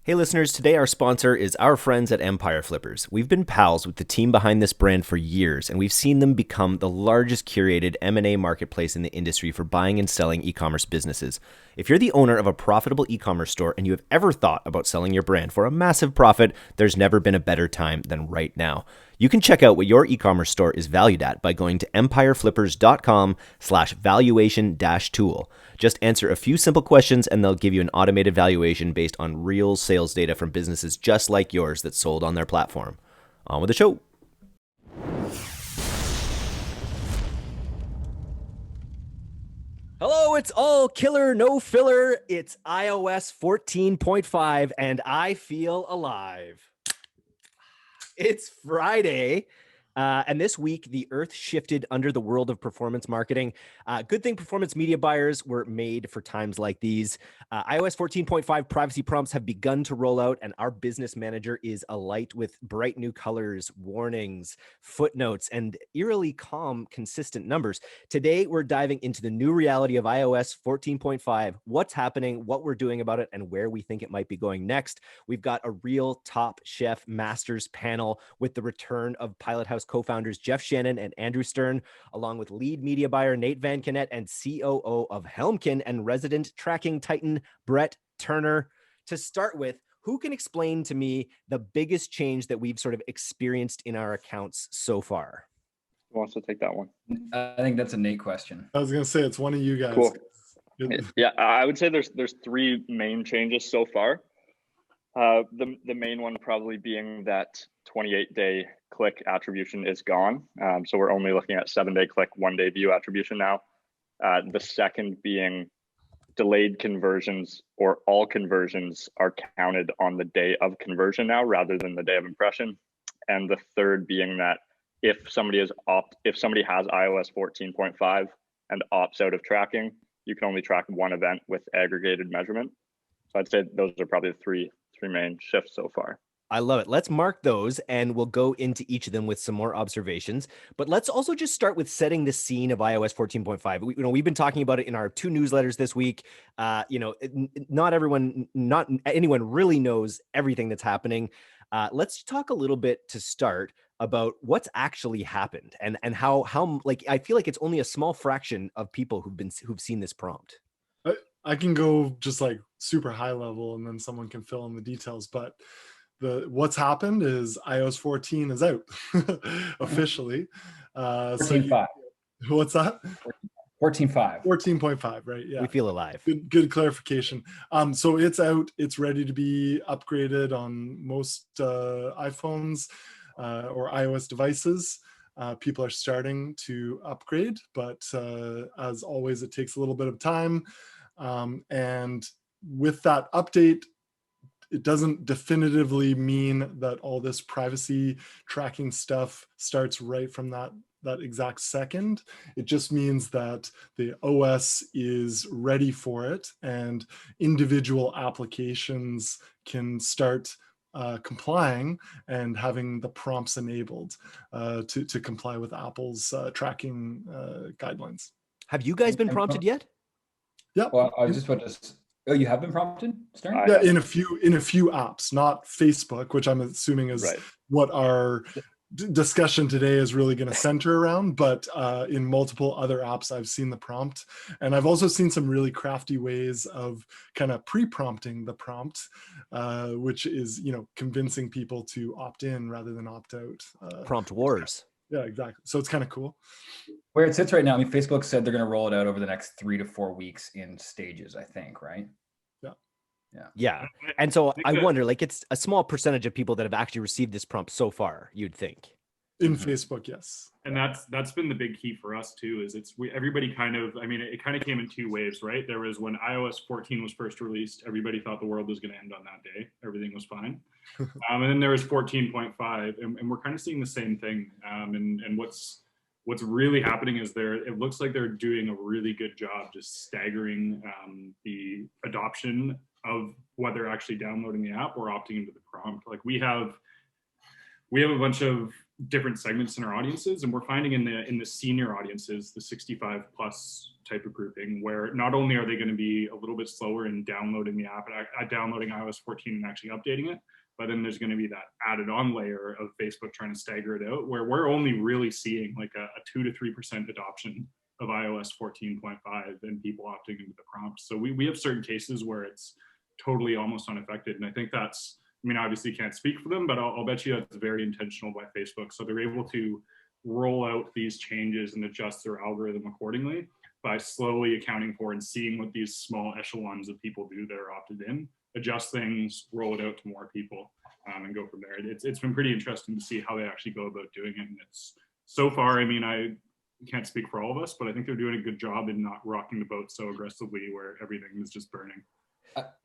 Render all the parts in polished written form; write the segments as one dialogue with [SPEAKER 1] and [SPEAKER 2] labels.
[SPEAKER 1] Hey listeners, today our sponsor is our friends at Empire Flippers. We've been pals with the team behind this brand for years, and we've seen them become the largest curated M&A marketplace in the industry for buying and selling e-commerce businesses. If you're the owner of a profitable e-commerce store and you have ever thought about selling your brand for a massive profit, there's never been a better time than right now. You can check out what your e-commerce store is valued at by going to empireflippers.com/valuation-tool. Just answer a few simple questions and they'll give you an automated valuation based on real sales data from businesses just like yours that sold on their platform. On with the show. Hello, it's all killer, no filler. It's iOS 14.5 and I feel alive. It's Friday. And this week, the earth shifted under the world of performance marketing. Good thing performance media buyers were made for times like these. iOS 14.5 privacy prompts have begun to roll out, and our business manager is alight with bright new colors, warnings, footnotes, and eerily calm, consistent numbers. Today, we're diving into the new reality of iOS 14.5, what's happening, what we're doing about it, and where we think it might be going next. We've got a real top chef masters panel with the return of Pilothouse co-founders Jeff Shannon and Andrew Stern, along with lead media buyer Nate Van Kennett and COO of Helmkin and resident tracking titan Brett Turner. To start with, who can explain to me the biggest change that we've sort of experienced in our accounts so far?
[SPEAKER 2] Who wants to take that one?
[SPEAKER 3] I think that's a Nate question.
[SPEAKER 4] I was gonna say it's one of you guys.
[SPEAKER 2] Cool. Yeah, I would say there's three main changes so far. The main one probably being that 28-day click attribution is gone. So we're only looking at 7-day click, 1-day view attribution now. The second being delayed conversions or all conversions are counted on the day of conversion now rather than the day of impression. And the third being that if somebody has iOS 14.5 and opts out of tracking, you can only track one event with aggregated measurement. So I'd say those are probably the three main shifts so far.
[SPEAKER 1] I love it. Let's mark those and we'll go into each of them with some more observations. But let's also just start with setting the scene of iOS 14.5. We've been talking about it in our 2 newsletters this week. Not anyone really knows everything that's happening. Let's talk a little bit to start about what's actually happened and how like I feel like it's only a small fraction of people who've seen this prompt.
[SPEAKER 4] I can go just like super high level and then someone can fill in the details, but what's happened is iOS 14 is out officially.
[SPEAKER 3] 14.5.
[SPEAKER 4] What's that?
[SPEAKER 3] 14.5.
[SPEAKER 4] 14.5, right? Yeah.
[SPEAKER 1] We feel alive.
[SPEAKER 4] Good clarification. So it's out. It's ready to be upgraded on most iPhones or iOS devices. People are starting to upgrade, but as always, it takes a little bit of time. And with that update, it doesn't definitively mean that all this privacy tracking stuff starts right from that exact second. It just means that the OS is ready for it and individual applications can start complying and having the prompts enabled to comply with Apple's tracking guidelines.
[SPEAKER 1] Have you guys been prompted yet?
[SPEAKER 4] Yeah.
[SPEAKER 3] Well, I was just about to. Oh, you have been prompted, Stern?
[SPEAKER 4] Yeah, in a few apps, not Facebook, which I'm assuming is right. What our discussion today is really going to center around. But in multiple other apps, I've seen the prompt, and I've also seen some really crafty ways of kind of pre-prompting the prompt, which is convincing people to opt in rather than opt out.
[SPEAKER 1] Prompt wars.
[SPEAKER 4] Yeah, exactly. So it's kind of cool.
[SPEAKER 3] Where it sits right now, I mean, Facebook said they're going to roll it out over the next 3 to 4 weeks in stages, I think, right?
[SPEAKER 1] Yeah. And so I wonder, like, it's a small percentage of people that have actually received this prompt so far, you'd think.
[SPEAKER 4] In Facebook, yes.
[SPEAKER 5] And that's been the big key for us too, is everybody it kind of came in 2 waves, right? There was when iOS 14 was first released, everybody thought the world was going to end on that day. Everything was fine. And then there was 14.5 and we're kind of seeing the same thing. And what's really happening is it looks like they're doing a really good job just staggering the adoption of whether actually downloading the app or opting into the prompt. Like we have a bunch of different segments in our audiences, and we're finding in the senior audiences, the 65 plus type of grouping, where not only are they going to be a little bit slower in downloading the app, downloading iOS 14 and actually updating it, but then there's going to be that added on layer of Facebook trying to stagger it out, where we're only really seeing like a 2 to 3% adoption of iOS 14.5 and people opting into the prompts. So we have certain cases where it's totally almost unaffected. And I think that's, I mean, obviously can't speak for them, but I'll bet you that's very intentional by Facebook. So they're able to roll out these changes and adjust their algorithm accordingly by slowly accounting for and seeing what these small echelons of people do that are opted in, adjust things, roll it out to more people, and go from there. It's been pretty interesting to see how they actually go about doing it. And it's so far, I mean, I can't speak for all of us, but I think they're doing a good job in not rocking the boat so aggressively where everything is just burning.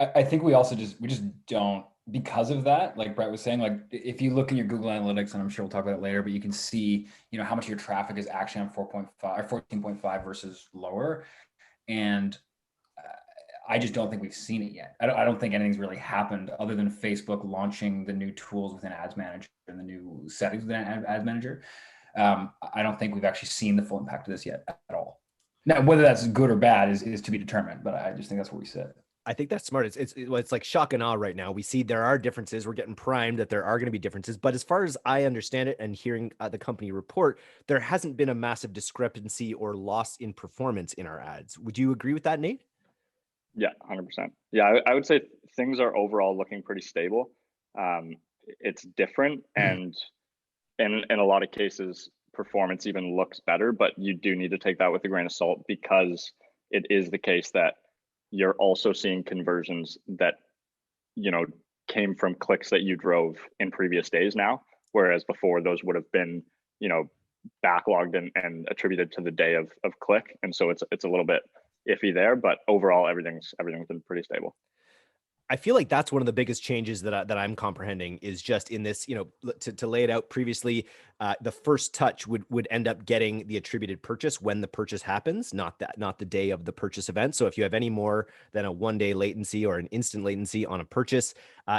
[SPEAKER 3] I think we just don't, because of that, like Brett was saying, like if you look in your Google Analytics, and I'm sure we'll talk about it later, but you can see, how much of your traffic is actually on 4.5 or 14.5 versus lower. And I just don't think we've seen it yet. I don't think anything's really happened other than Facebook launching the new tools within Ads Manager and the new settings within Ads Manager. I don't think we've actually seen the full impact of this yet at all. Now, whether that's good or bad is to be determined, but I just think that's where we sit.
[SPEAKER 1] I think that's smart. It's like shock and awe right now. We see there are differences. We're getting primed that there are going to be differences. But as far as I understand it and hearing the company report, there hasn't been a massive discrepancy or loss in performance in our ads. Would you agree with that, Nate?
[SPEAKER 2] Yeah, 100%. Yeah, I would say things are overall looking pretty stable. It's different, and in a lot of cases, performance even looks better, but you do need to take that with a grain of salt, because it is the case that you're also seeing conversions that, came from clicks that you drove in previous days now, whereas before those would have been, backlogged and attributed to the day of click. And so it's a little bit iffy there, but overall everything's been pretty stable.
[SPEAKER 1] I feel like that's one of the biggest changes that I'm comprehending is just in this, to lay it out previously, the first touch would end up getting the attributed purchase when the purchase happens, not the day of the purchase event. So if you have any more than a 1-day latency or an instant latency on a purchase,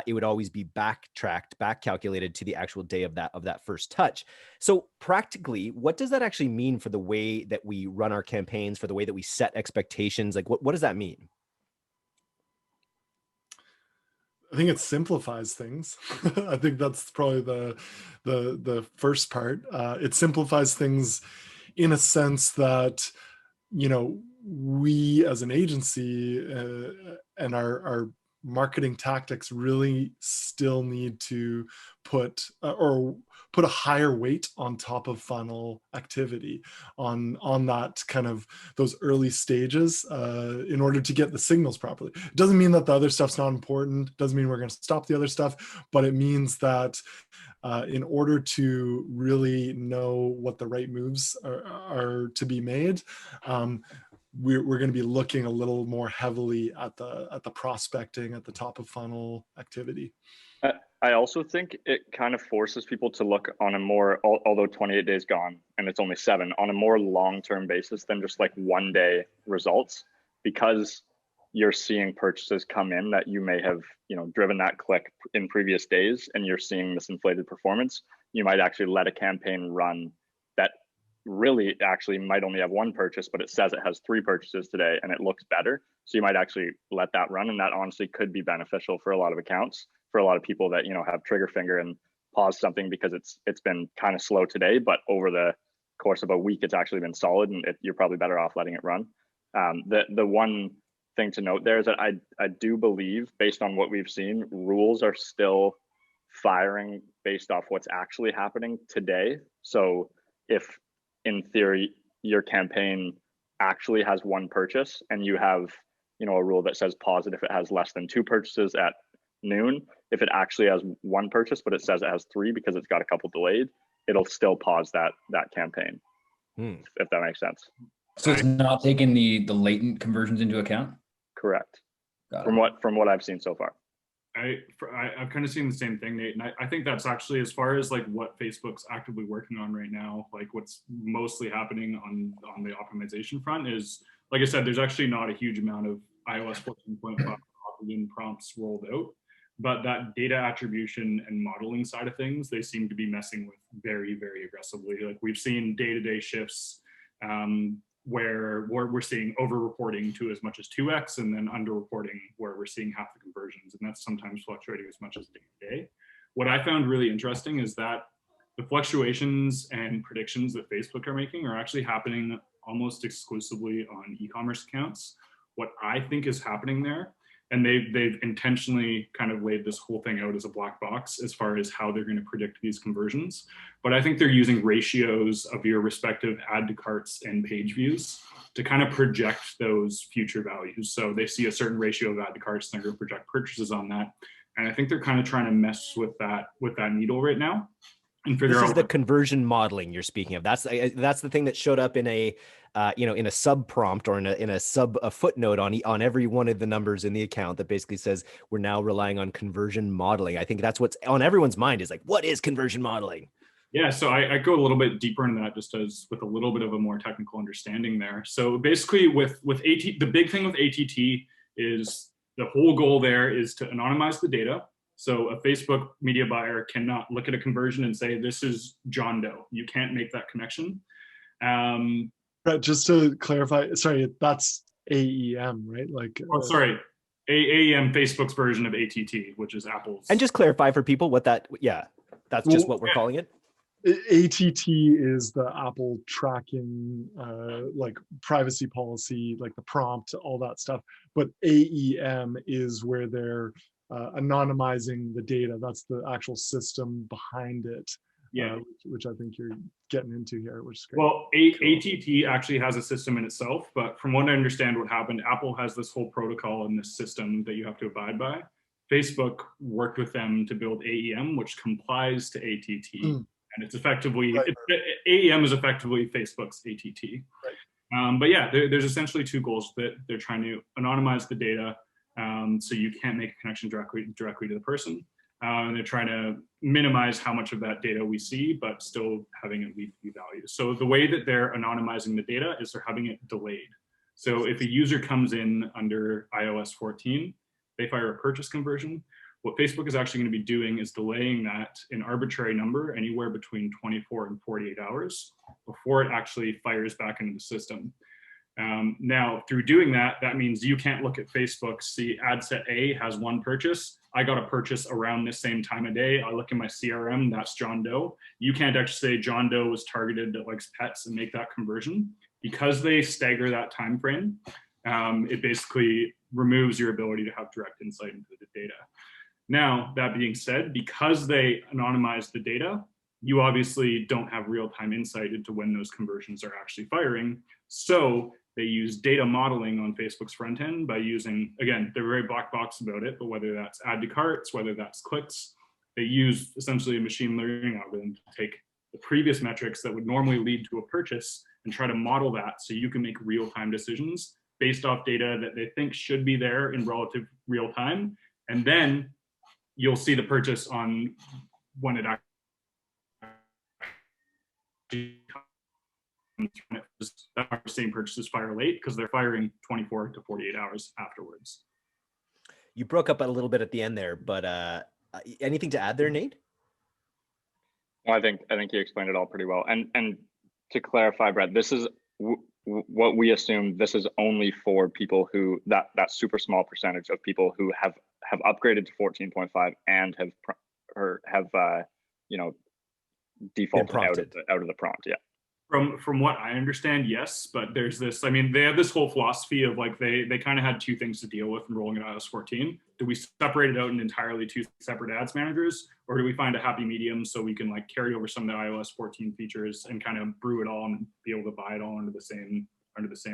[SPEAKER 1] it would always be back calculated to the actual day of that first touch. So practically, what does that actually mean for the way that we run our campaigns, for the way that we set expectations? Like what does that mean?
[SPEAKER 4] I think it simplifies things. I think that's probably the first part. It simplifies things in a sense that, we as an agency and our marketing tactics really still need to put a higher weight on top of funnel activity on that kind of those early stages in order to get the signals properly. It doesn't mean that the other stuff's not important. Doesn't mean we're going to stop the other stuff, but it means that in order to really know what the right moves are to be made, we're going to be looking a little more heavily at the prospecting, at the top of funnel activity.
[SPEAKER 2] I also think it kind of forces people to look on a more, although 28 days gone and it's only 7, on a more long-term basis than just like 1-day results, because you're seeing purchases come in that you may have, driven that click in previous days, and you're seeing this inflated performance. You might actually let a campaign run that really actually might only have 1 purchase, but it says it has 3 purchases today and it looks better. So you might actually let that run, and that honestly could be beneficial for a lot of accounts, for a lot of people that, have trigger finger and pause something because it's been kind of slow today, but over the course of a week, it's actually been solid, and you're probably better off letting it run. The one thing to note there is that I do believe, based on what we've seen, rules are still firing based off what's actually happening today. So if in theory your campaign actually has 1 purchase and you have, a rule that says pause it if it has less than 2 purchases at noon, if it actually has 1 purchase but it says it has 3 because it's got a couple delayed, it'll still pause that campaign. If that makes sense.
[SPEAKER 3] So it's not taking the latent conversions into account?
[SPEAKER 2] Correct.
[SPEAKER 3] Got
[SPEAKER 2] it. From what I've seen so far.
[SPEAKER 5] I've kind of seen the same thing, Nate, and I think that's actually, as far as like what Facebook's actively working on right now, like what's mostly happening on the optimization front is, like I said, there's actually not a huge amount of iOS 14.5 opted-in prompts rolled out, but that data attribution and modeling side of things, they seem to be messing with very, very aggressively. Like we've seen day-to-day shifts where we're seeing over-reporting to as much as 2x, and then under-reporting where we're seeing half the conversions, and that's sometimes fluctuating as much as day to day. What I found really interesting is that the fluctuations and predictions that Facebook are making are actually happening almost exclusively on e-commerce accounts. What I think is happening there, and they've intentionally kind of laid this whole thing out as a black box as far as how they're going to predict these conversions. But I think they're using ratios of your respective add to carts and page views to kind of project those future values. So they see a certain ratio of add to carts, and they're going to project purchases on that. And I think they're kind of trying to mess with that needle right now and figure out.
[SPEAKER 1] This is the conversion modeling you're speaking of. That's the thing that showed up in a in a sub prompt or in a footnote on every one of the numbers in the account that basically says we're now relying on conversion modeling. I think that's what's on everyone's mind is like, what is conversion modeling?
[SPEAKER 5] Yeah, so I go a little bit deeper into that just as with a little bit of a more technical understanding there. So basically with AT, the big thing with ATT is the whole goal there is to anonymize the data. So a Facebook media buyer cannot look at a conversion and say, this is John Doe. You can't make that connection.
[SPEAKER 4] Just to clarify, sorry, that's AEM, right? Like,
[SPEAKER 5] sorry, AEM, Facebook's version of ATT, which is Apple's.
[SPEAKER 1] And just clarify for people what that, that's just what we're calling it.
[SPEAKER 4] ATT is the Apple tracking, like privacy policy, like the prompt, all that stuff. But AEM is where they're anonymizing the data. That's the actual system behind it.
[SPEAKER 5] Yeah,
[SPEAKER 4] which I think you're getting into here, which is great.
[SPEAKER 5] Well, ATT actually has a system in itself, but from what I understand, what happened, Apple has this whole protocol and this system that you have to abide by. Facebook worked with them to build AEM, which complies to ATT. And it's effectively, AEM is effectively Facebook's ATT.
[SPEAKER 4] Right.
[SPEAKER 5] But yeah, there's essentially two goals that they're trying to anonymize the data so you can't make a connection directly to the person. And they're trying to minimize how much of that data we see, but still having it lead to value. So the way that they're anonymizing the data is they're having it delayed. So if a user comes in under iOS 14, they fire a purchase conversion. What Facebook is actually going to be doing is delaying that an arbitrary number anywhere between 24 and 48 hours before it actually fires back into the system. Now, through doing that, that means you can't look at Facebook, see ad set A has one purchase. I got a purchase around this same time of day. I look in my CRM, that's John Doe. You can't actually say John Doe was targeted that likes pets and make that conversion. Because they stagger that time frame, it basically removes your ability to have direct insight into the data. Now, that being said, because they anonymize the data, you obviously don't have real-time insight into when those conversions are actually firing. So they use data modeling on Facebook's front end by using, again, they're very black box about it, but whether that's add to carts, whether that's clicks, they use essentially a machine learning algorithm to take the previous metrics that would normally lead to a purchase and try to model that so you can make real-time decisions based off data that they think should be there in relative real time. And then you'll see the purchase on when it actually our same purchases fire late because they're firing 24 to 48 hours afterwards.
[SPEAKER 1] You broke up a little bit at the end there, but anything to add there, Nate?
[SPEAKER 2] Well, I think you explained it all pretty well. And to clarify, Brett, this is what we assume. This is only for people who that super small percentage of people who have upgraded to 14.5 and have defaulted out of the prompt. Yeah.
[SPEAKER 5] From what I understand, yes, but there's this, I mean, they have this whole philosophy of like, they kind of had two things to deal with in rolling out iOS 14. Do we separate it out in entirely two separate ads managers, or do we find a happy medium so we can like carry over some of the iOS 14 features and kind of brew it all and be able to buy it all under the same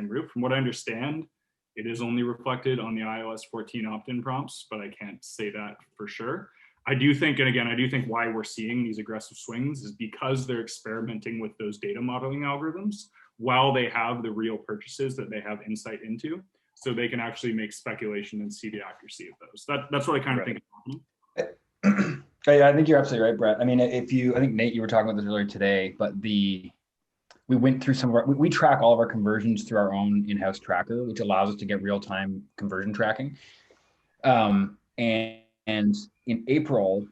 [SPEAKER 5] roof? From what I understand, it is only reflected on the iOS 14 opt-in prompts, but I can't say that for sure. I do think, and again, I do think why we're seeing these aggressive swings is because they're experimenting with those data modeling algorithms while they have the real purchases that they have insight into, so they can actually make speculation and see the accuracy of those. That's what I kind of think is happening.
[SPEAKER 3] I think you're absolutely right, Brett. I mean, I think Nate, you were talking about this earlier today, but we went through some of we track all of our conversions through our own in-house tracker, which allows us to get real-time conversion tracking. And in April,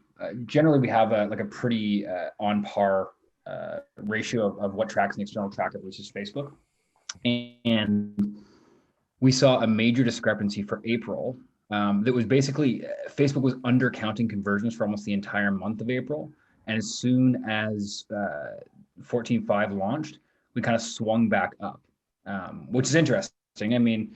[SPEAKER 3] generally we have a pretty on par ratio of what tracks an external tracker versus Facebook. And we saw a major discrepancy for April that was basically Facebook was undercounting conversions for almost the entire month of April. And as soon as 14.5 launched, we kind of swung back up, which is interesting. I mean,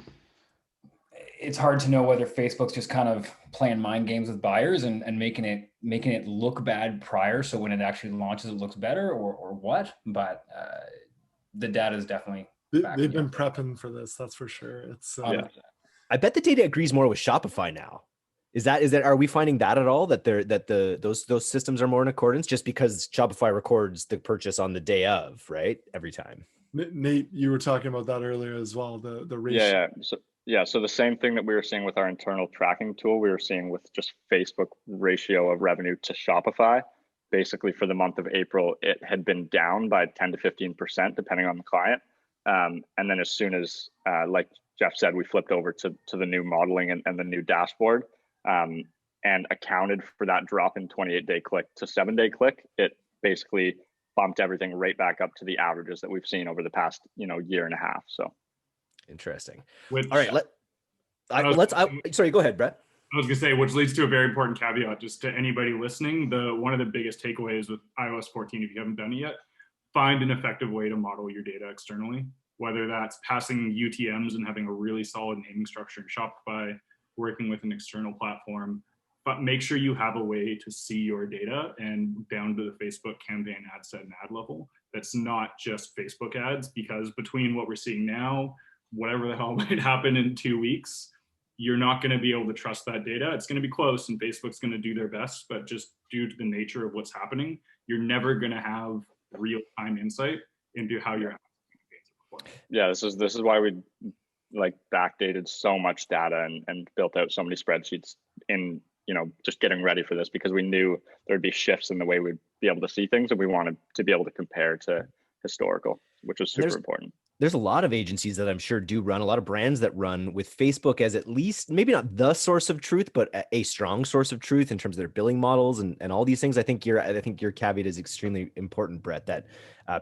[SPEAKER 3] it's hard to know whether Facebook's just kind of playing mind games with buyers and making it look bad prior, so when it actually launches, it looks better, or what. But the data is definitely
[SPEAKER 4] they've been prepping for this. That's for sure. It's
[SPEAKER 1] I bet the data agrees more with Shopify now. Is that are we finding that at all, that those systems are more in accordance, just because Shopify records the purchase on the day of, right, every time?
[SPEAKER 4] Nate, you were talking about that earlier as well. The ratio.
[SPEAKER 2] So the same thing that we were seeing with our internal tracking tool, we were seeing with just Facebook ratio of revenue to Shopify. Basically, for the month of April, it had been down by 10 to 15%, depending on the client. And then as soon as, like Jeff said, we flipped over to the new modeling and the new dashboard, and accounted for that drop in 28-day click to 7-day click, it basically bumped everything right back up to the averages that we've seen over the past, year and a half. So
[SPEAKER 1] interesting.
[SPEAKER 5] Which,
[SPEAKER 1] all right, sorry, go ahead, Brett.
[SPEAKER 5] I was gonna say, which leads to a very important caveat, just to anybody listening. One of the biggest takeaways with iOS 14, if you haven't done it yet, find an effective way to model your data externally, whether that's passing UTMs and having a really solid naming structure in Shopify, working with an external platform, but make sure you have a way to see your data and down to the Facebook campaign ad set and ad level. That's not just Facebook ads, because between what we're seeing now, whatever the hell might happen in 2 weeks, you're not going to be able to trust that data. It's going to be close and Facebook's going to do their best, but just due to the nature of what's happening, you're never going to have real-time insight into how your campaigns are performing.
[SPEAKER 2] Yeah, this is why we backdated so much data and built out so many spreadsheets in just getting ready for this, because we knew there'd be shifts in the way we'd be able to see things, and we wanted to be able to compare to historical, which was super important.
[SPEAKER 1] There's a lot of agencies that I'm sure do run, a lot of brands that run with Facebook as at least, maybe not the source of truth, but a strong source of truth in terms of their billing models and all these things. I think your caveat is extremely important, Brett, that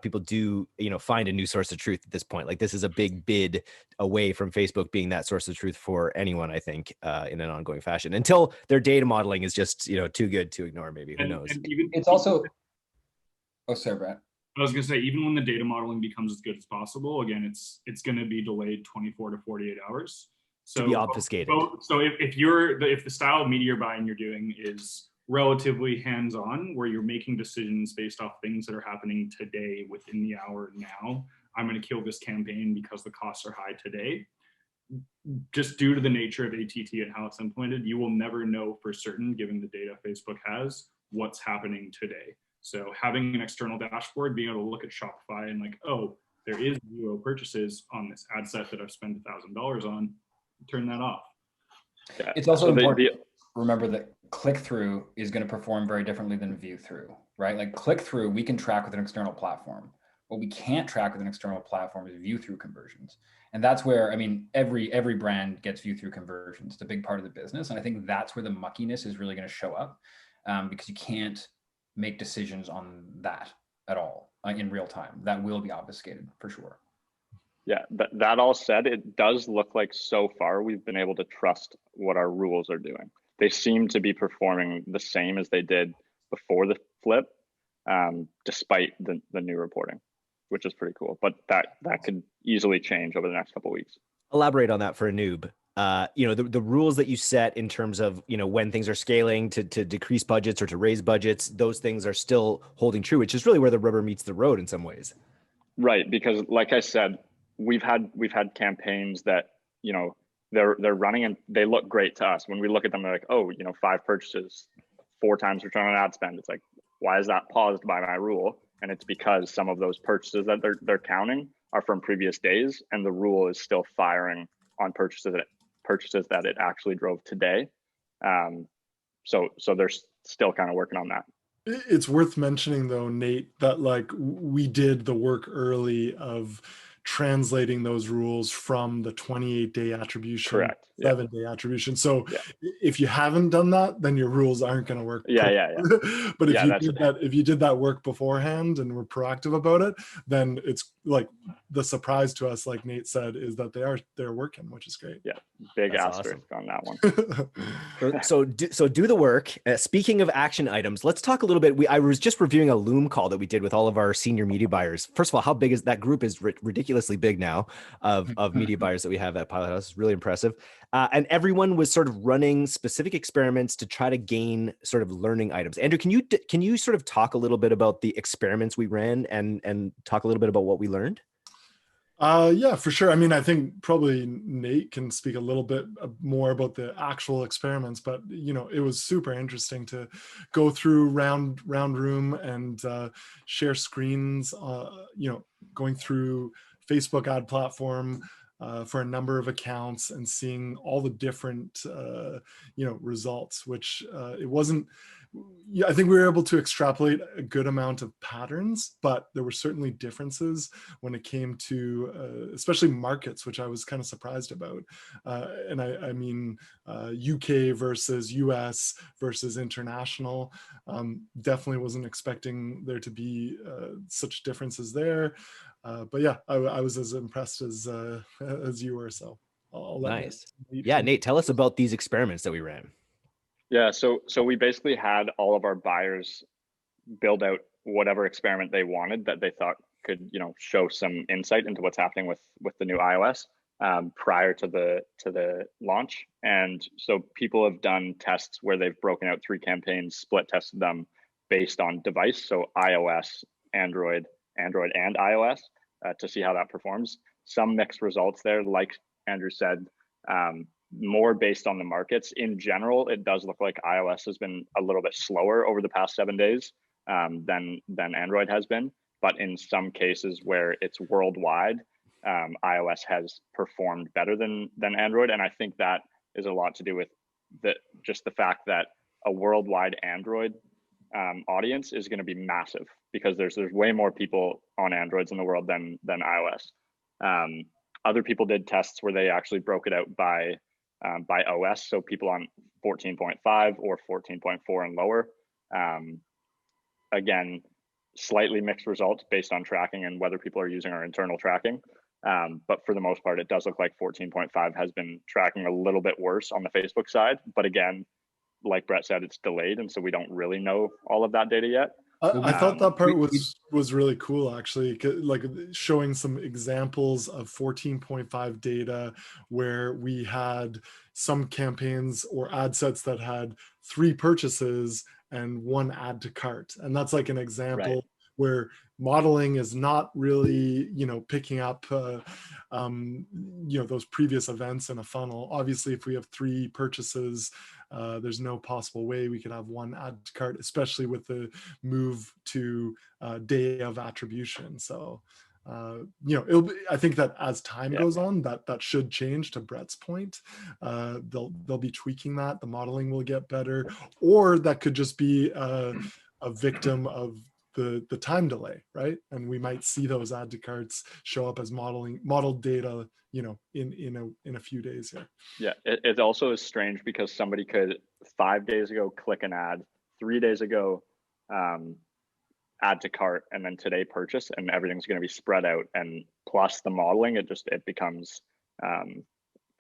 [SPEAKER 1] people do, find a new source of truth at this point. Like, this is a big bid away from Facebook being that source of truth for anyone, I think, in an ongoing fashion, until their data modeling is just, too good to ignore, maybe. Who knows?
[SPEAKER 3] It's also, oh, sorry, Brett.
[SPEAKER 5] I was going to say, even when the data modeling becomes as good as possible, again, it's going to be delayed 24 to 48 hours. So
[SPEAKER 1] to be obfuscated.
[SPEAKER 5] So if the style of media you're buying you're doing is relatively hands-on, where you're making decisions based off things that are happening today within the hour now, I'm going to kill this campaign because the costs are high today. Just due to the nature of ATT and how it's implemented, you will never know for certain, given the data Facebook has, what's happening today. So having an external dashboard, being able to look at Shopify and there is 0 purchases on this ad set that I've spent $1,000 on, turn that off.
[SPEAKER 2] Yeah.
[SPEAKER 3] It's also important to remember that click-through is going to perform very differently than view-through, right? Like, click-through, we can track with an external platform. What we can't track with an external platform is view-through conversions. And that's where, every brand gets view-through conversions. It's a big part of the business. And I think that's where the muckiness is really going to show up, because you can't make decisions on that at all in real time. That will be obfuscated for sure.
[SPEAKER 2] Yeah, that all said, it does look like so far we've been able to trust what our rules are doing. They seem to be performing the same as they did before the flip, despite the new reporting, which is pretty cool. But that could easily change over the next couple of weeks.
[SPEAKER 1] Elaborate on that for a noob. The rules that you set in terms of, when things are scaling to decrease budgets or to raise budgets, those things are still holding true, which is really where the rubber meets the road in some ways.
[SPEAKER 2] Right. Because like I said, we've had campaigns that, they're running and they look great to us. When we look at them, they're like, oh, 5 purchases, 4 times return on ad spend. It's like, why is that paused by my rule? And it's because some of those purchases that they're counting are from previous days, and the rule is still firing on purchases that it actually drove today. So they're still kind of working on that.
[SPEAKER 4] It's worth mentioning though, Nate, that we did the work early of translating those rules from the 28-day attribution,
[SPEAKER 2] Correct. Yeah.
[SPEAKER 4] 7-day attribution. So
[SPEAKER 2] Yeah.
[SPEAKER 4] if you haven't done that, then your rules aren't going to work.
[SPEAKER 2] Yeah.
[SPEAKER 4] But if
[SPEAKER 2] Yeah,
[SPEAKER 4] you did that work beforehand and were proactive about it, then it's like the surprise to us, like Nate said, is that they're working, which is great.
[SPEAKER 2] Yeah, big
[SPEAKER 1] That's
[SPEAKER 2] asterisk on that one.
[SPEAKER 1] So do the work. Speaking of action items, let's talk a little bit. I was just reviewing a Loom call that we did with all of our senior media buyers. First of all, how big is that group? Is ridiculously big now of media buyers that we have at Pilothouse. It's really impressive. And everyone was sort of running specific experiments to try to gain sort of learning items. Andrew, can you sort of talk a little bit about the experiments we ran and talk a little bit about what we learned?
[SPEAKER 4] Yeah, for sure. I mean, I think probably Nate can speak a little bit more about the actual experiments, but it was super interesting to go through round room and share screens. Going through Facebook ad platform for a number of accounts and seeing all the different results, which it wasn't. Yeah, I think we were able to extrapolate a good amount of patterns, but there were certainly differences when it came to especially markets, which I was kind of surprised about. And I mean, UK versus US versus international. Definitely wasn't expecting there to be such differences there. But yeah, I was as impressed as you were. So I'll let
[SPEAKER 1] nice. Nate, tell us about these experiments that we ran.
[SPEAKER 2] Yeah, so we basically had all of our buyers build out whatever experiment they wanted that they thought could, show some insight into what's happening with the new iOS prior to the launch. And so people have done tests where they've broken out 3 campaigns, split tested them based on device, so iOS, Android, and iOS, to see how that performs. Some mixed results there, like Andrew said. More based on the markets. In general, it does look like iOS has been a little bit slower over the past 7 days than Android has been. But in some cases where it's worldwide, iOS has performed better than Android. And I think that is a lot to do with just the fact that a worldwide Android audience is going to be massive because there's way more people on Androids in the world than iOS. Other people did tests where they actually broke it out by OS, so people on 14.5 or 14.4 and lower. Again, slightly mixed results based on tracking and whether people are using our internal tracking. But for the most part, it does look like 14.5 has been tracking a little bit worse on the Facebook side. But again, like Brett said, it's delayed, and so we don't really know all of that data yet.
[SPEAKER 4] I thought that part was really cool, actually, like showing some examples of 14.5 data where we had some campaigns or ad sets that had 3 purchases and 1 add to cart. And that's like an example
[SPEAKER 2] Right.
[SPEAKER 4] where modeling is not really, picking up, those previous events in a funnel. Obviously, if we have 3 purchases, there's no possible way we could have 1 add to cart, especially with the move to day of attribution. So, I think that as time goes on, that should change. To Brett's point, they'll be tweaking that. The modeling will get better, or that could just be a victim of the time delay, right? And we might see those add to carts show up as modeled data, in a few days here.
[SPEAKER 2] Yeah, it also is strange because somebody could 5 days ago click an ad, 3 days ago add to cart, and then today purchase, and everything's going to be spread out. And plus the modeling, it becomes kind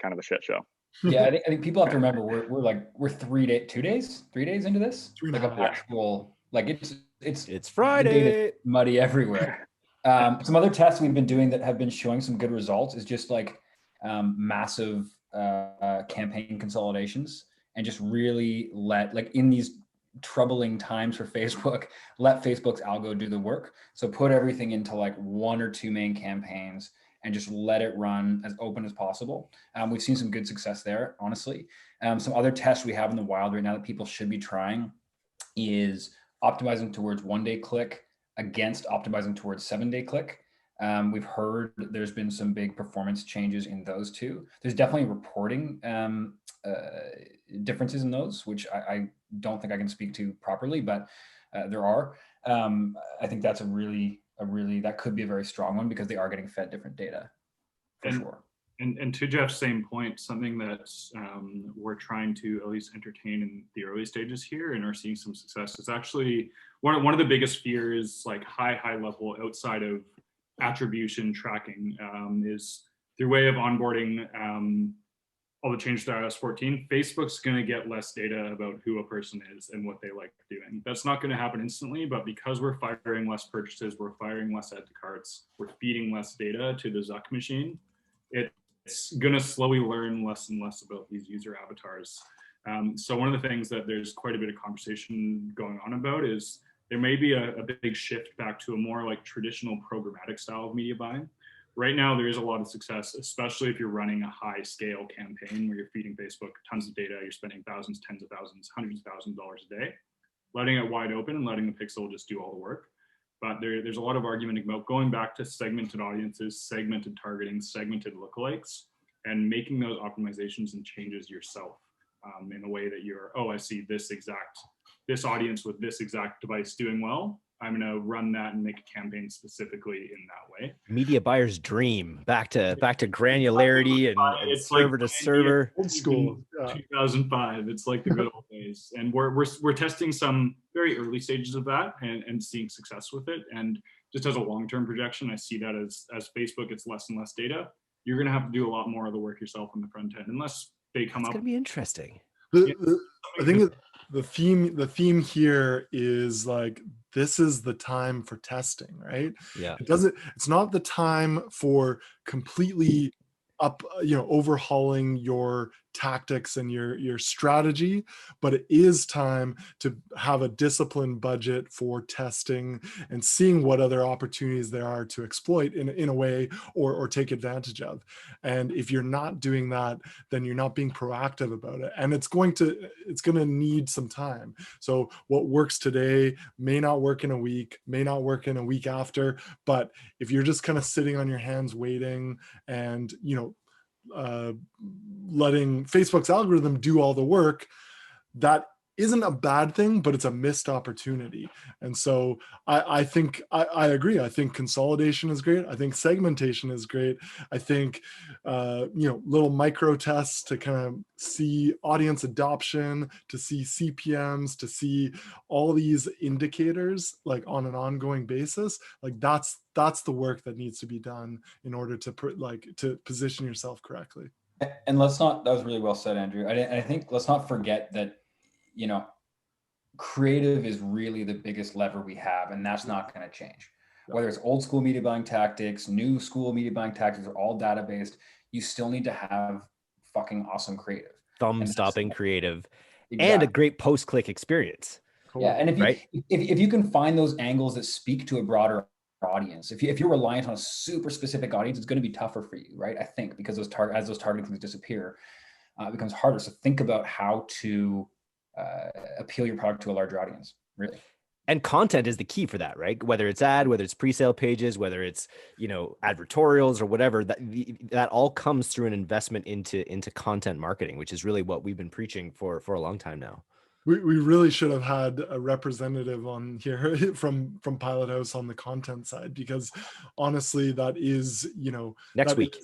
[SPEAKER 2] of a shit show.
[SPEAKER 3] Yeah, I think people have to remember we're 3 days into this.
[SPEAKER 4] 3.5.
[SPEAKER 3] Like actual, like
[SPEAKER 1] it's Friday,
[SPEAKER 3] muddy everywhere. Some other tests we've been doing that have been showing some good results is just like massive campaign consolidations, and just really in these troubling times for Facebook, let Facebook's algo do the work. So put everything into like 1 or 2 main campaigns and just let it run as open as possible. We've seen some good success there, honestly. Some other tests we have in the wild right now that people should be trying is optimizing towards 1-day click against optimizing towards 7-day click. We've heard there's been some big performance changes in those two. There's definitely reporting differences in those, which I don't think I can speak to properly, but there are. I think that's a really that could be a very strong one because they are getting fed different data for sure.
[SPEAKER 5] And to Jeff's same point, something that we're trying to at least entertain in the early stages here and are seeing some success is actually one of the biggest fears, like high level outside of attribution tracking, is through way of onboarding all the changes to iOS 14, Facebook's going to get less data about who a person is and what they like doing. That's not going to happen instantly, but because we're firing less purchases, we're firing less add to carts, we're feeding less data to the Zuck machine, it's going to slowly learn less and less about these user avatars. So one of the things that there's quite a bit of conversation going on about is there may be a big shift back to a more like traditional programmatic style of media buying. Right now, there is a lot of success, especially if you're running a high scale campaign where you're feeding Facebook tons of data, you're spending thousands, tens of thousands, hundreds of thousands of dollars a day, letting it wide open and letting the pixel just do all the work. But there's a lot of argument about going back to segmented audiences, segmented targeting, segmented lookalikes, and making those optimizations and changes yourself in a way that you're, I see this audience with this exact device doing well. I'm going to run that and make a campaign specifically in that way.
[SPEAKER 1] Media buyer's dream. Back to granularity and
[SPEAKER 5] it's
[SPEAKER 1] server
[SPEAKER 5] like
[SPEAKER 1] to server.
[SPEAKER 4] Old school.
[SPEAKER 5] 2005. It's like the good old days, and we're testing some very early stages of that and seeing success with it. And just as a long-term projection, I see that as Facebook gets less and less data, you're going to have to do a lot more of the work yourself on the front end, unless they come up.
[SPEAKER 1] It's going to be interesting.
[SPEAKER 4] I think the theme here is like, this is the time for testing, right?
[SPEAKER 1] Yeah.
[SPEAKER 4] It's not the time for completely overhauling your tactics and your strategy, but it is time to have a disciplined budget for testing and seeing what other opportunities there are to exploit in a way or take advantage of. And if you're not doing that, then you're not being proactive about it, and it's going to need some time. So what works today may not work in a week, may not work in a week after, but if you're just kind of sitting on your hands waiting and letting Facebook's algorithm do all the work, that isn't a bad thing, but it's a missed opportunity. And so I think I agree. I think consolidation is great. I think segmentation is great. I think little micro tests to kind of see audience adoption, to see CPMs, to see all these indicators like on an ongoing basis. Like that's the work that needs to be done in order to position yourself correctly.
[SPEAKER 3] And that was really well said, Andrew. I think let's not forget that creative is really the biggest lever we have, and that's not going to change. Whether it's old school media buying tactics, new school media buying tactics, are all data-based, you still need to have fucking awesome creative.
[SPEAKER 1] Thumb-stopping creative.
[SPEAKER 3] Exactly.
[SPEAKER 1] And a great post-click experience.
[SPEAKER 4] Cool.
[SPEAKER 3] Yeah, and if you can find those angles that speak to a broader audience, if you're reliant on a super specific audience, it's going to be tougher for you, right? I think because as those targeting things disappear, it becomes harder. So think about how to appeal your product to a larger audience, really.
[SPEAKER 1] And content is the key for that, right? Whether it's whether it's pre-sale pages, whether it's advertorials or whatever, that all comes through an investment into content marketing, which is really what we've been preaching for a long time now.
[SPEAKER 4] We really should have had a representative on here from Pilothouse on the content side, because honestly, that is
[SPEAKER 1] next week.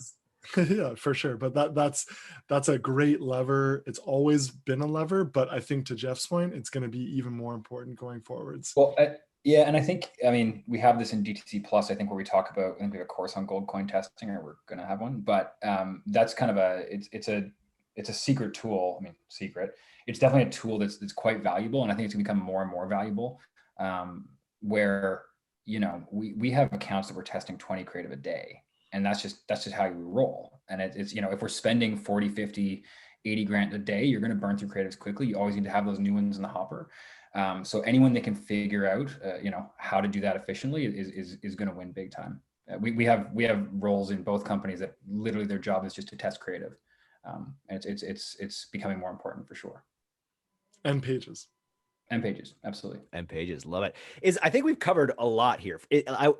[SPEAKER 4] Yeah, for sure. But that's a great lever. It's always been a lever, but I think to Jeff's point, it's going to be even more important going forwards.
[SPEAKER 3] Well, yeah, and I mean, we have this in DTC Plus, I think, where we talk about, I think we have a course on gold coin testing, or we're going to have one, but that's kind of it's a secret tool. I mean, secret. It's definitely a tool that's quite valuable, and I think it's going to become more and more valuable. Where we have accounts that we're testing 20 creative a day. And that's just how you roll. And it's if we're spending 40, 50, 80 grand a day, you're going to burn through creatives quickly. You always need to have those new ones in the hopper. So anyone that can figure out, how to do that efficiently is going to win big time. We have roles in both companies that literally their job is just to test creative. And it's becoming more important for sure.
[SPEAKER 4] And pages.
[SPEAKER 3] And pages, absolutely.
[SPEAKER 1] And pages, love it. I think we've covered a lot here.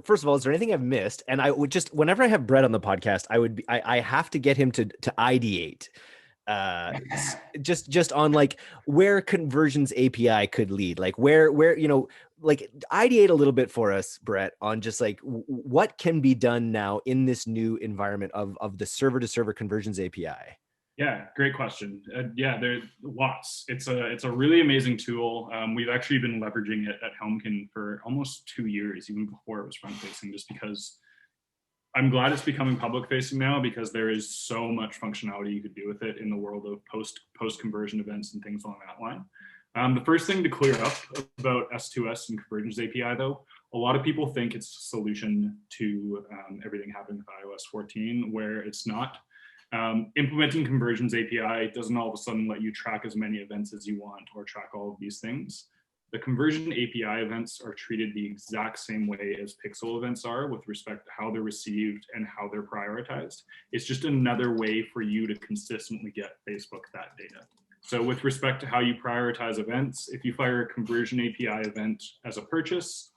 [SPEAKER 1] First of all, is there anything I've missed? And I would just, whenever I have Brett on the podcast, I have to get him to ideate, just on like where conversions API could lead, like where like ideate a little bit for us, Brett, on just like what can be done now in this new environment of the server to server conversions API.
[SPEAKER 5] Yeah, great question. Yeah, there's lots. It's a really amazing tool. We've actually been leveraging it at Helmkin for almost 2 years, even before it was front facing, just because I'm glad it's becoming public facing now, because there is so much functionality you could do with it in the world of post conversion events and things along that line. The first thing to clear up about S2S and Conversions API, though, a lot of people think it's a solution to everything happening with iOS 14, where it's not. Implementing Conversions API doesn't all of a sudden let you track as many events as you want or track all of these things. The Conversion API events are treated the exact same way as Pixel events are with respect to how they're received and how they're prioritized. It's just another way for you to consistently get Facebook that data. So with respect to how you prioritize events, if you fire a Conversion API event as a purchase,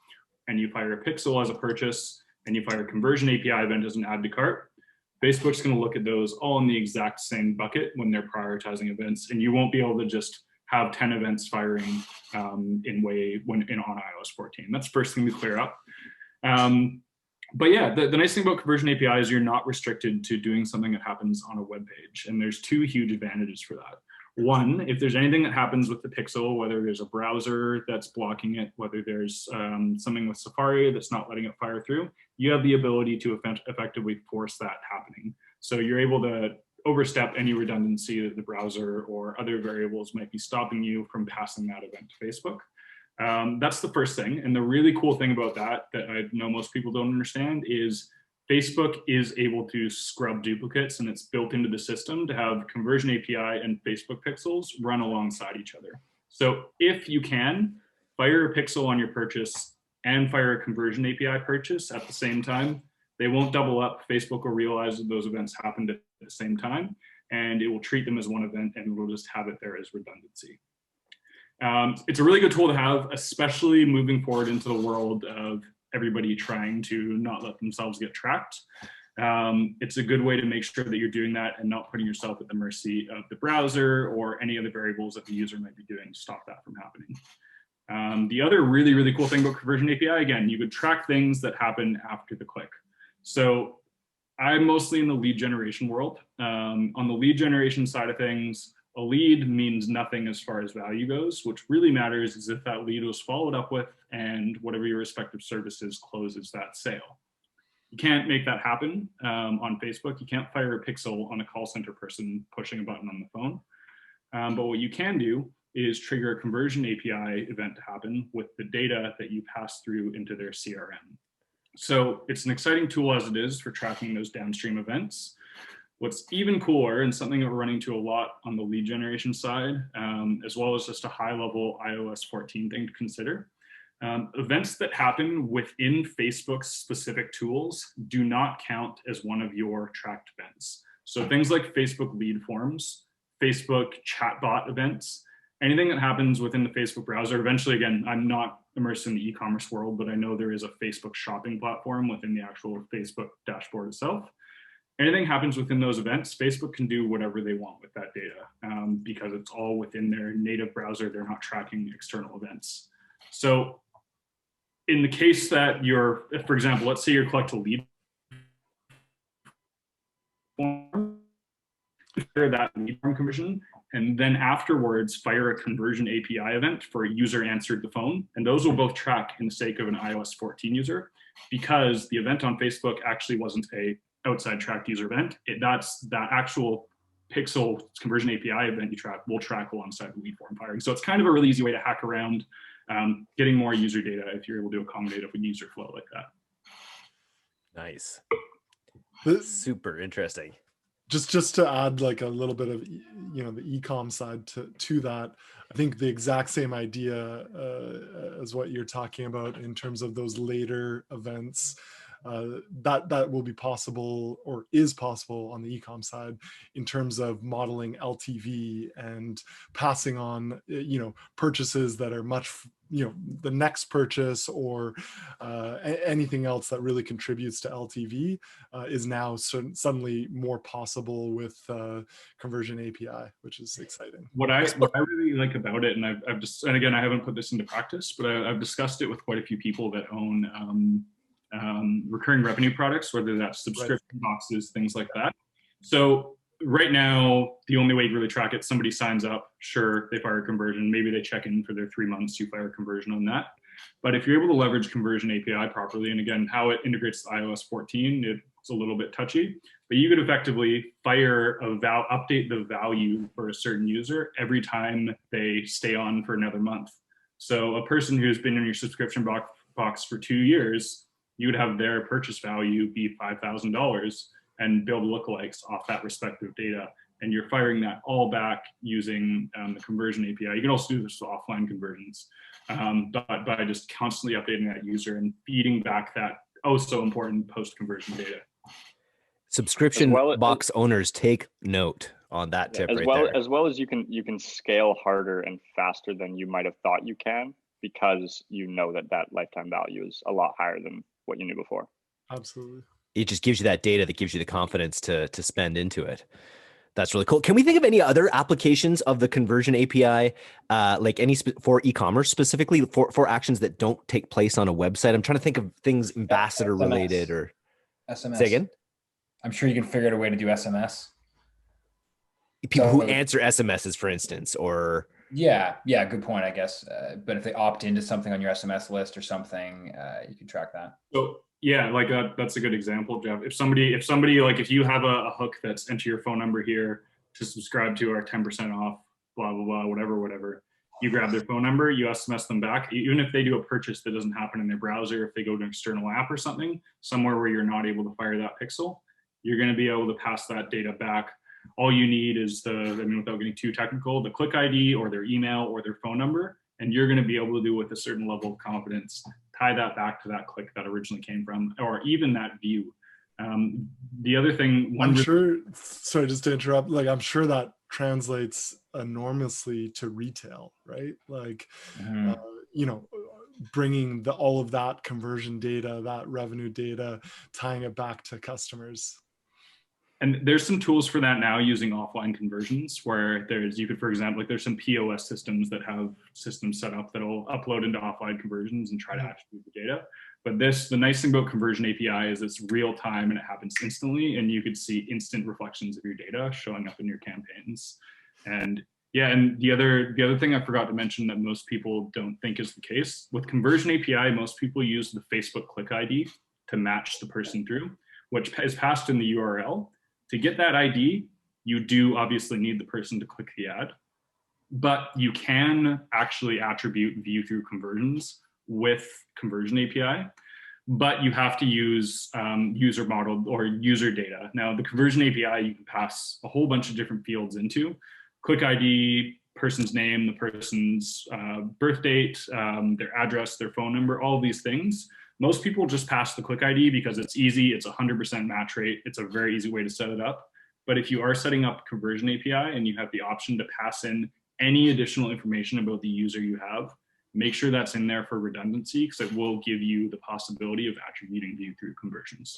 [SPEAKER 5] and you fire a Pixel as a purchase, and you fire a Conversion API event as an add to cart, Facebook's going to look at those all in the exact same bucket when they're prioritizing events, and you won't be able to just have 10 events firing on iOS 14. That's the first thing to clear up. But yeah, the nice thing about Conversion API is you're not restricted to doing something that happens on a web page, and there's 2 huge advantages for that. One, if there's anything that happens with the Pixel, whether there's a browser that's blocking it, whether there's something with Safari that's not letting it fire through, you have the ability to effectively force that happening. So you're able to overstep any redundancy that the browser or other variables might be stopping you from passing that event to Facebook. That's the first thing. And the really cool thing about that I know most people don't understand is Facebook is able to scrub duplicates, and it's built into the system to have Conversion API and Facebook pixels run alongside each other. So if you can, fire a pixel on your purchase and fire a Conversion API purchase at the same time. They won't double up. Facebook will realize that those events happened at the same time, and it will treat them as one event, and we'll just have it there as redundancy. It's a really good tool to have, especially moving forward into the world of everybody trying to not let themselves get tracked. It's a good way to make sure that you're doing that and not putting yourself at the mercy of the browser or any other variables that the user might be doing to stop that from happening. The other really, really cool thing about Conversion API, again, you could track things that happen after the click. So I'm mostly in the lead generation world. On the lead generation side of things, a lead means nothing as far as value goes. What really matters is if that lead was followed up with and whatever your respective services closes that sale. You can't make that happen on Facebook. You can't fire a pixel on a call center person pushing a button on the phone. But what you can do is trigger a Conversion API event to happen with the data that you pass through into their CRM. So it's an exciting tool as it is for tracking those downstream events. What's even cooler, and something that we're running to a lot on the lead generation side, as well as just a high-level iOS 14 thing to consider, events that happen within Facebook's specific tools do not count as one of your tracked events. So things like Facebook lead forms, Facebook chatbot events, anything that happens within the Facebook browser. Eventually, again, I'm not immersed in the e-commerce world, but I know there is a Facebook shopping platform within the actual Facebook dashboard itself. Anything happens within those events, Facebook can do whatever they want with that data because it's all within their native browser. They're not tracking external events. So in the case that you're, for example, let's say you're collecting a lead form, fire that lead form conversion, and then afterwards fire a Conversion API event for a user answered the phone. And those will both track in the sake of an iOS 14 user, because the event on Facebook actually wasn't a outside tracked user event. That's that actual pixel Conversion API event you track will track alongside the lead form firing. So it's kind of a really easy way to hack around getting more user data if you're able to accommodate a user flow like that.
[SPEAKER 1] Nice. Super interesting.
[SPEAKER 4] Just to add like a little bit of the e-com side to that, I think the exact same idea as what you're talking about in terms of those later events. that will be possible, or is possible on the e-com side, in terms of modeling LTV and passing on, purchases that are much, the next purchase, or anything else that really contributes to LTV is now suddenly more possible with Conversion API, which is exciting.
[SPEAKER 5] What I really like about it, and I've just, and again, I haven't put this into practice, but I've discussed it with quite a few people that own recurring revenue products, whether that's subscription boxes, things like that. So right now, the only way to really track it, somebody signs up, sure, they fire a conversion, maybe they check in for their 3 months, you fire a conversion on that. But if you're able to leverage Conversion API properly, and again, how it integrates to iOS 14, it's a little bit touchy, but you could effectively update the value for a certain user every time they stay on for another month. So a person who's been in your subscription box for 2 years, you would have their purchase value be $5,000 and build lookalikes off that respective data. And you're firing that all back using the Conversion API. You can also do this with offline conversions, but by just constantly updating that user and feeding back that so important post-conversion data.
[SPEAKER 1] Subscription box owners, take note on that tip
[SPEAKER 2] as
[SPEAKER 1] right
[SPEAKER 2] well,
[SPEAKER 1] there.
[SPEAKER 2] As well as you can scale harder and faster than you might have thought you can, because you know that lifetime value is a lot higher than what you knew before.
[SPEAKER 4] Absolutely.
[SPEAKER 1] It just gives you that data that gives you the confidence to spend into it. That's really cool. Can we think of any other applications of the Conversion API, like any for e-commerce specifically, for actions that don't take place on a website? I'm trying to think of things ambassador related or
[SPEAKER 3] SMS.
[SPEAKER 1] Say again?
[SPEAKER 3] I'm sure you can figure out a way to do SMS.
[SPEAKER 1] People who answer SMSs, for instance, or
[SPEAKER 3] yeah, good point, I guess. But if they opt into something on your SMS list or something, you can track that.
[SPEAKER 5] So yeah, like that's a good example, Jeff. If somebody like, if you have a hook that's enter your phone number here to subscribe to our 10% off, blah blah blah, whatever. You grab their phone number, you SMS them back. Even if they do a purchase that doesn't happen in their browser, if they go to an external app or something, somewhere where you're not able to fire that pixel, you're going to be able to pass that data back. All you need is without getting too technical, the click ID or their email or their phone number, and you're going to be able to do with a certain level of confidence, tie that back to that click that originally came from, or even that view. The other thing,
[SPEAKER 4] sorry, just to interrupt, like I'm sure that translates enormously to retail, right? Like, bringing all of that conversion data, that revenue data, tying it back to customers.
[SPEAKER 5] And there's some tools for that now using offline conversions, where you could, for example, like there's some POS systems that have systems set up that'll upload into offline conversions and try to attribute the data. But the nice thing about Conversion API is it's real time and it happens instantly, and you could see instant reflections of your data showing up in your campaigns. And yeah, and the other thing I forgot to mention that most people don't think is the case, with Conversion API, most people use the Facebook click ID to match the person through, which is passed in the URL. To get that ID, you do obviously need the person to click the ad, but you can actually attribute view through conversions with Conversion API, but you have to use user model or user data. Now, the Conversion API, you can pass a whole bunch of different fields into: click ID, person's name, the person's birth date, their address, their phone number, all of these things. Most people just pass the click ID because it's easy. It's 100% match rate. It's a very easy way to set it up. But if you are setting up Conversion API and you have the option to pass in any additional information about the user you have, make sure that's in there for redundancy, because it will give you the possibility of attributing view through conversions.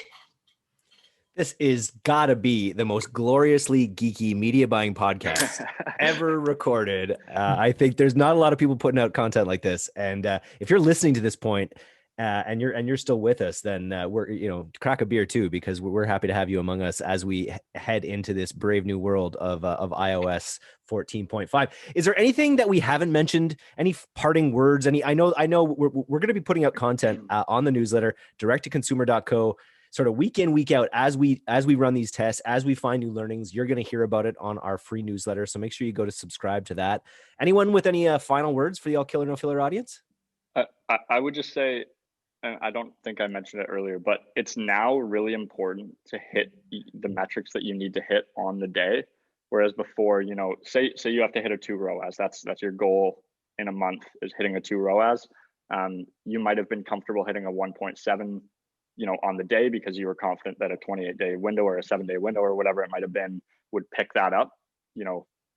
[SPEAKER 1] This is gotta be the most gloriously geeky media buying podcast ever recorded. I think there's not a lot of people putting out content like this. And if you're listening to this point, and you're still with us, then we're crack a beer too, because we're happy to have you among us as we head into this brave new world of iOS 14.5. Is there anything that we haven't mentioned? Any parting words? I know we're going to be putting out content on the newsletter, direct-to-consumer.co, sort of week in, week out, as we run these tests, as we find new learnings. You're going to hear about it on our free newsletter, so make sure you go to subscribe to that. Anyone with any final words for the All Killer No Filler audience?
[SPEAKER 2] I would just say, and I don't think I mentioned it earlier, but it's now really important to hit the metrics that you need to hit on the day. Whereas before, say you have to hit a 2 ROAS, that's your goal in a month, is hitting a 2 ROAS. You might have been comfortable hitting a 1.7, on the day because you were confident that a 28-day window or a 7-day window or whatever it might have been would pick that up,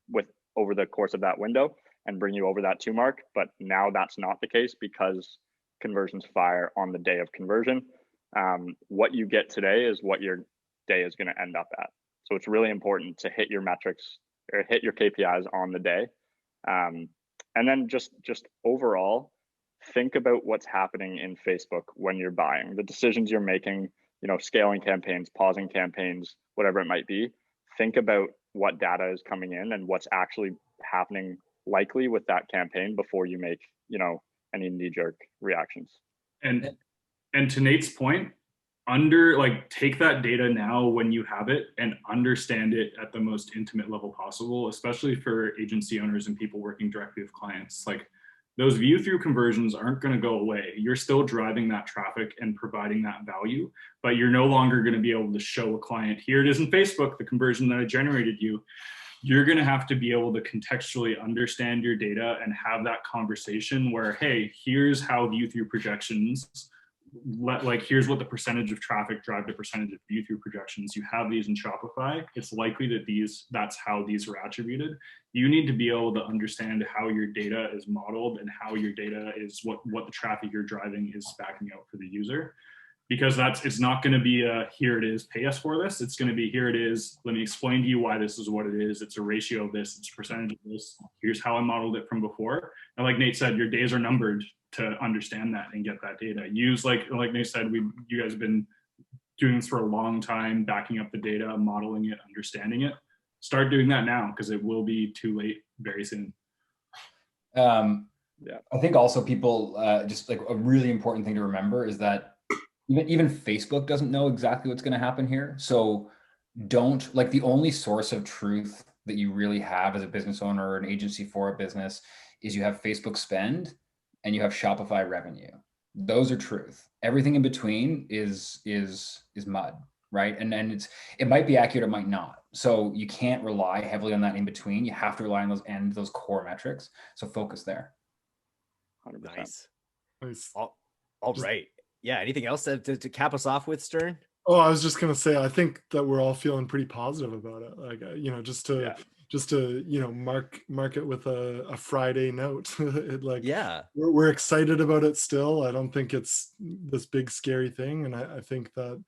[SPEAKER 2] with over the course of that window and bring you over that 2 mark. But now that's not the case because conversions fire on the day of conversion. What you get today is what your day is going to end up at. So it's really important to hit your metrics or hit your KPIs on the day. And then just overall, think about what's happening in Facebook when you're buying, the decisions you're making, scaling campaigns, pausing campaigns, whatever it might be. Think about what data is coming in and what's actually happening likely with that campaign before you make, any knee-jerk reactions.
[SPEAKER 5] And to Nate's point, take that data now when you have it and understand it at the most intimate level possible, especially for agency owners and people working directly with clients. Like, those view-through conversions aren't going to go away. You're still driving that traffic and providing that value, but you're no longer going to be able to show a client, here it is in Facebook, the conversion that I generated you. You're going to have to be able to contextually understand your data and have that conversation where, hey, here's how view-through projections, here's what the percentage of traffic drive the percentage of view-through projections. You have these in Shopify. It's likely that that's how these were attributed. You need to be able to understand how your data is modeled and how your data is what the traffic you're driving is backing out for the user. Because it's not going to be here it is, pay us for this. It's going to be, here it is, let me explain to you why this is what it is. It's a ratio of this, it's a percentage of this. Here's how I modeled it from before. And like Nate said, your days are numbered to understand that and get that data. Use, like Nate said, you guys have been doing this for a long time, backing up the data, modeling it, understanding it. Start doing that now, because it will be too late very soon.
[SPEAKER 3] I think also people, just like a really important thing to remember is that even Facebook doesn't know exactly what's going to happen here. So the only source of truth that you really have as a business owner or an agency for a business is you have Facebook spend and you have Shopify revenue. Those are truth. Everything in between is mud, right? And it might be accurate, it might not. So you can't rely heavily on that in between. You have to rely on those core metrics. So focus there.
[SPEAKER 2] 100%.
[SPEAKER 1] Nice.
[SPEAKER 4] Nice.
[SPEAKER 1] All right. Yeah. Anything else to cap us off with, Stern?
[SPEAKER 4] Oh, I was just gonna say, I think that we're all feeling pretty positive about it. Like, just to mark it with a Friday note. We're excited about it still. I don't think it's this big scary thing, and I think that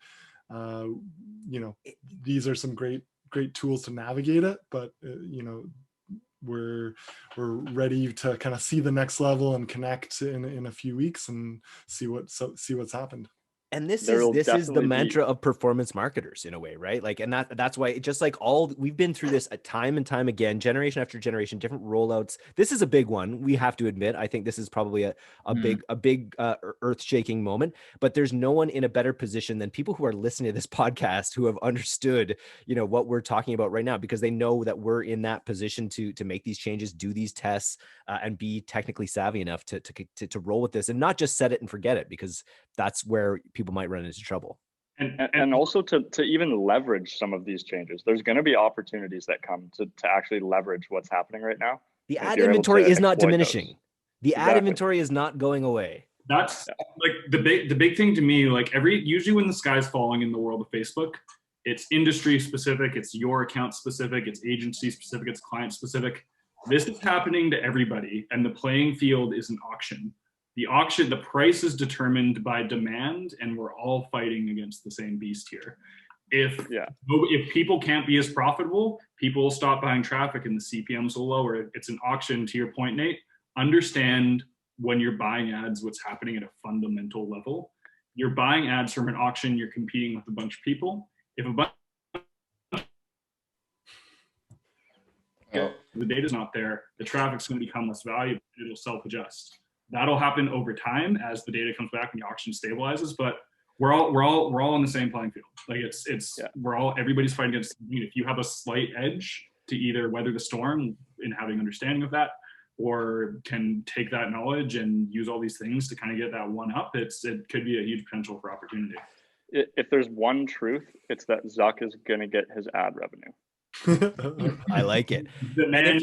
[SPEAKER 4] these are some great tools to navigate it. But we're ready to kind of see the next level and connect in a few weeks and see what's happened.
[SPEAKER 1] And this is the mantra of performance marketers in a way, right? Like, and that's why, just like we've been through this time and time again, generation after generation, different rollouts. This is a big one. We have to admit, I think this is probably a big earth shaking moment, but there's no one in a better position than people who are listening to this podcast who have understood, what we're talking about right now, because they know that we're in that position to make these changes, do these tests, and be technically savvy enough to roll with this and not just set it and forget it, because that's where people might run into trouble.
[SPEAKER 2] And also to even leverage some of these changes. There's going to be opportunities that come to actually leverage what's happening right now.
[SPEAKER 1] The ad inventory is not diminishing. The ad inventory is not going away.
[SPEAKER 5] That's like the big thing to me. Like usually when the sky's falling in the world of Facebook, it's industry specific, it's your account specific, it's agency specific, it's client specific. This is happening to everybody, and the playing field is an auction. The price is determined by demand, and we're all fighting against the same beast here. If people can't be as profitable, people will stop buying traffic and the CPMs will lower. It's an auction, to your point, Nate. Understand when you're buying ads, what's happening at a fundamental level. You're buying ads from an auction, you're competing with a bunch of people. If the data's not there, the traffic's going to become less valuable, it'll self-adjust. That'll happen over time as the data comes back and the auction stabilizes, but we're all on the same playing field. Like everybody's fighting against. If you have a slight edge to either weather the storm in having understanding of that, or can take that knowledge and use all these things to kind of get that one up, it could be a huge potential for opportunity.
[SPEAKER 2] If there's one truth, it's that Zuck is going to get his ad revenue.
[SPEAKER 1] I like it.
[SPEAKER 5] The man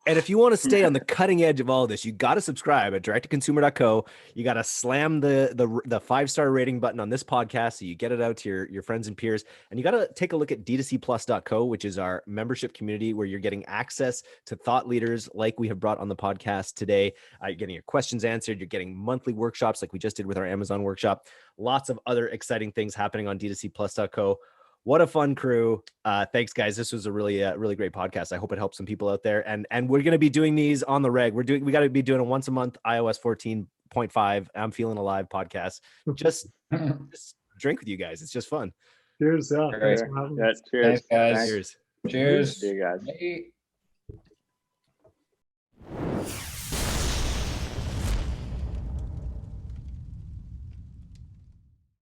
[SPEAKER 1] And if you want to stay on the cutting edge of all this, you got to subscribe at directtoconsumer.co. You got to slam the 5-star rating button on this podcast so you get it out to your friends and peers. And you got to take a look at d2cplus.co, which is our membership community where you're getting access to thought leaders like we have brought on the podcast today. You're getting your questions answered. You're getting monthly workshops like we just did with our Amazon workshop. Lots of other exciting things happening on d2cplus.co. What a fun crew. Thanks, guys. This was a really great podcast. I hope it helps some people out there. And we're going to be doing these on the reg. We got to be doing a once a month iOS 14.5 I'm Feeling Alive podcast. Just drink with you guys. It's just fun.
[SPEAKER 4] Cheers. Yeah.
[SPEAKER 2] Cheers.
[SPEAKER 3] Thanks, guys.
[SPEAKER 2] Cheers.
[SPEAKER 3] Cheers.
[SPEAKER 2] See you guys.
[SPEAKER 3] Bye.